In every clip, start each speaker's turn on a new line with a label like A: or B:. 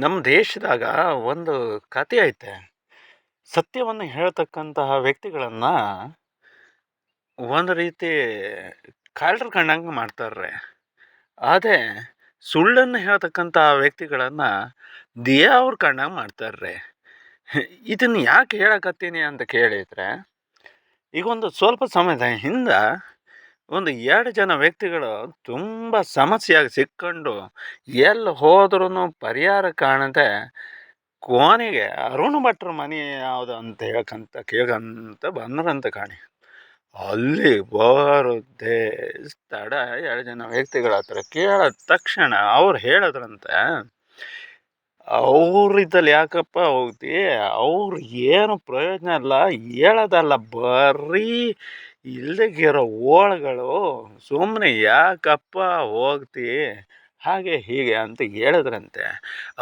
A: ನಮ್ಮ ದೇಶದಾಗ ಒಂದು ಕತೆ ಐತೆ. ಸತ್ಯವನ್ನು ಹೇಳ್ತಕ್ಕಂತಹ ವ್ಯಕ್ತಿಗಳನ್ನ ಒಂದು ರೀತಿ ಕಳ್ಳರ ಕಂಡಂಗೆ ಮಾಡ್ತಾರ್ರಿ. ಅದೇ ಸುಳ್ಳನ್ನು ಹೇಳ್ತಕ್ಕಂತಹ ವ್ಯಕ್ತಿಗಳನ್ನ ದೇವ್ರ ಕಂಡಂಗೆ ಮಾಡ್ತಾರ್ರಿ. ಇದನ್ನ ಯಾಕೆ ಹೇಳಕತ್ತೀನಿ ಅಂತ ಕೇಳಿದ್ರೆ, ಈಗ ಒಂದು ಸ್ವಲ್ಪ ಸಮಯದ ಹಿಂದ ಒಂದು 2 ಜನ ವ್ಯಕ್ತಿಗಳು ತುಂಬ ಸಮಸ್ಯೆಯಾಗಿ ಸಿಕ್ಕೊಂಡು ಎಲ್ಲಿ ಹೋದ್ರೂ ಪರಿಹಾರ ಕಾಣದೆ ಕೊನೆಗೆ ಅರುಣ್ ಭಟ್ರ ಮನೆ ಯಾವುದು ಅಂತ ಕೇಳ್ಕಂತ ಬಂದ್ರಂತೆ ಕಾಣಿ. ಅಲ್ಲಿ ಬರೋದೇ ತಡ 2 ಜನ ವ್ಯಕ್ತಿಗಳ ಹತ್ರ ಕೇಳಿದ ತಕ್ಷಣ ಅವ್ರು ಹೇಳಿದ್ರಂತೆ, ಅವ್ರಿದ್ದಲ್ಲಿ ಯಾಕಪ್ಪ ಹೋಗ್ತಿ, ಅವ್ರು ಏನು ಪ್ರಯೋಜನ ಇಲ್ಲ, ಹೇಳೋದಲ್ಲ ಬರೀ ಇಲ್ದಕ್ಕಿರೋ ಓಳ್ಗಳು, ಸುಮ್ಮನೆ ಯಾಕಪ್ಪ ಹೋಗ್ತಿ, ಹಾಗೆ ಹೀಗೆ ಅಂತ ಹೇಳಿದ್ರಂತೆ.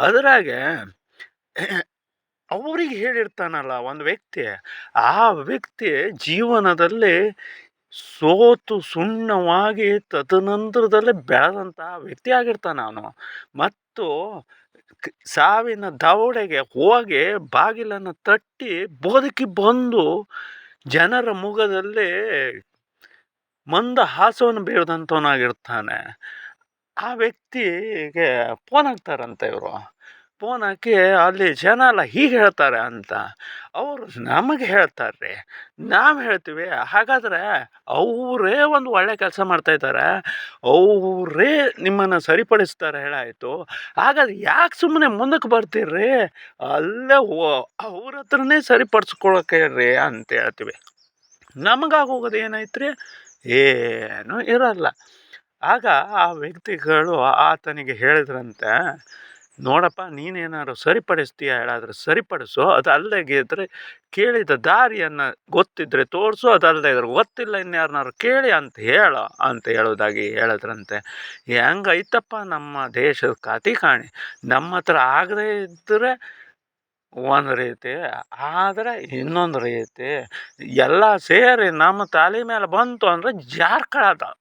A: ಅದ್ರಾಗೆ ಅವ್ರಿಗೆ ಹೇಳಿರ್ತಾನಲ್ಲ ಒಂದು ವ್ಯಕ್ತಿ, ಆ ವ್ಯಕ್ತಿ ಜೀವನದಲ್ಲಿ ಸೋತು ಸುಣ್ಣವಾಗಿ ತದನಂತರದಲ್ಲಿ ಬೆಳೆದಂತಹ ವ್ಯಕ್ತಿ ಆಗಿರ್ತಾನೆ ಅವನು. ಮತ್ತು ಸಾವಿನ ದವಡೆಗೆ ಹೋಗಿ ಬಾಗಿಲನ್ನು ತಟ್ಟಿ ಬದುಕಿ ಬಂದು ಜನರ ಮುಖದಲ್ಲಿ ಮಂದಹಾಸವನ್ನು ಬೀರದಂಥವನಾಗಿರ್ತಾನೆ. ಆ ವ್ಯಕ್ತಿಗೆ ಫೋನ್ ಹಾಕ್ತಾರಂತೆ ಇವರು. ಫೋನ್ ಹಾಕಿ ಅಲ್ಲಿ ಜನ ಎಲ್ಲ ಹೀಗೆ ಹೇಳ್ತಾರೆ ಅಂತ. ಅವರು ನಮಗೆ ಹೇಳ್ತಾರೆ, ನಾವು ಹೇಳ್ತೀವಿ. ಹಾಗಾದರೆ ಅವರೇ ಒಂದು ಒಳ್ಳೆ ಕೆಲಸ ಮಾಡ್ತಾಯಿದ್ದಾರೆ, ಅವರೇ ನಿಮ್ಮನ್ನು ಸರಿಪಡಿಸ್ತಾರೆ ಹೇಳಾಯಿತು. ಹಾಗಾದ್ರೆ ಯಾಕೆ ಸುಮ್ಮನೆ ಮುಂದಕ್ಕೆ ಬರ್ತೀರ್ರಿ, ಅಲ್ಲೇ ಅವ್ರ ಹತ್ರನೇ ಸರಿಪಡಿಸ್ಕೊಳಕ್ಕೆ ಹೇಳ್ರಿ ಅಂತ ಹೇಳ್ತೀವಿ. ನಮಗಾಗೋಗೋದು ಏನೈತ್ರಿ, ಏನೂ ಇರಲ್ಲ. ಆಗ ಆ ವ್ಯಕ್ತಿಗಳು ಆತನಿಗೆ ಹೇಳಿದ್ರಂತೆ, ನೋಡಪ್ಪ ನೀನೇನಾದ್ರು ಸರಿಪಡಿಸ್ತೀಯ ಹೇಳಾದ್ರೆ ಸರಿಪಡಿಸು, ಅದು ಅಲ್ಲಗಿದ್ರೆ ಕೇಳಿದ ದಾರಿಯನ್ನು ಗೊತ್ತಿದ್ರೆ ತೋರಿಸು, ಅದಲ್ಲದೆ ಇದ್ರೆ ಗೊತ್ತಿಲ್ಲ ಇನ್ಯಾರನ್ನಾರು ಕೇಳಿ ಅಂತ ಹೇಳು ಅಂತ ಹೇಳೋದಾಗಿ ಹೇಳಿದ್ರಂತೆ. ಹೆಂಗೈತಪ್ಪ ನಮ್ಮ ದೇಶದ ಕತೆ ಕಾಣಿ. ನಮ್ಮ ಹತ್ರ ಆಗದೇ ಇದ್ದರೆ ಒಂದು ರೀತಿ, ಆದರೆ ಇನ್ನೊಂದು ರೀತಿ, ಎಲ್ಲ ಸೇರಿ ನಮ್ಮ ತಲೆ ಮೇಲೆ ಬಂತು ಅಂದರೆ ಜಾರ್ಕೊಳ್ಳೋದು.